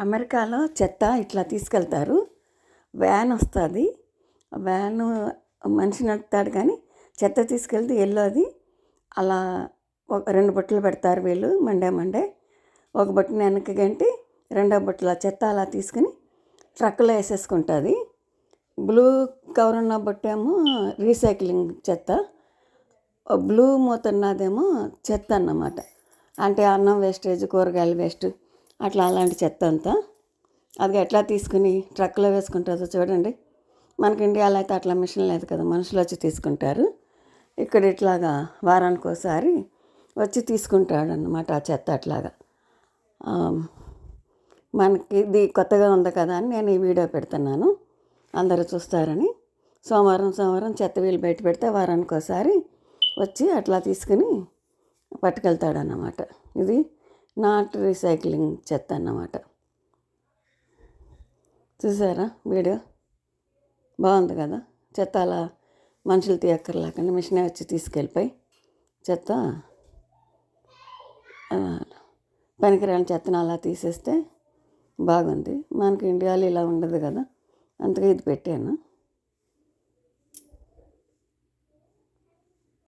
అమెరికాలో చెత్త ఇట్లా తీసుకెళ్తారు. వ్యాన్ వస్తుంది. వ్యాను మనిషి నడుపుతాడు కానీ చెత్త తీసుకెళ్తే అది అలా ఒక 2 బుట్టలు పెడతారు వీళ్ళు. మండే ఒక బుట్టని వెనక్కి గంటి రెండో బుట్టల చెత్త అలా తీసుకుని ట్రక్కులో వేసేసుకుంటుంది. బ్లూ కవర్ ఉన్న బుట్టేమో రీసైక్లింగ్ చెత్త, బ్లూ మూత ఉన్నదేమో చెత్త అన్నమాట. అంటే అన్నం వేస్టేజ్, కూరగాయల వేస్ట్ అట్లా అలాంటి చెత్త అంతా అది ఎట్లా తీసుకుని ట్రక్లో వేసుకుంటుందో చూడండి. మనకి ఇండియాలో అయితే అట్లా మిషన్ లేదు కదా, మనుషులు వచ్చి తీసుకుంటారు. ఇక్కడ ఇట్లాగా వారానికి ఒకసారి వచ్చి తీసుకుంటాడు అన్నమాట ఆ చెత్త. అట్లాగా మనకి ఇది కొత్తగా ఉంది కదా అని నేను ఈ వీడియో పెడుతున్నాను, అందరూ చూస్తారని. సోమవారం చెత్త వీళ్ళు బయట పెడితే వారానికి ఒకసారి వచ్చి అట్లా తీసుకుని పట్టుకెళ్తాడన్నమాట. ఇది నాట్ రీసైక్లింగ్ చెత్త అన్నమాట. చూసారా వీడియో? బాగుంది కదా. చెత్త అలా మనుషులు తీయక్కర్లేకుండా మిషనే వచ్చి తీసుకెళ్ళిపోయి చెత్త పనికిరాని చెత్తను అలా తీసేస్తే బాగుంది. మనకి ఇండియాలో ఇలా ఉండదు కదా, అందుకే ఇది పెట్టాను.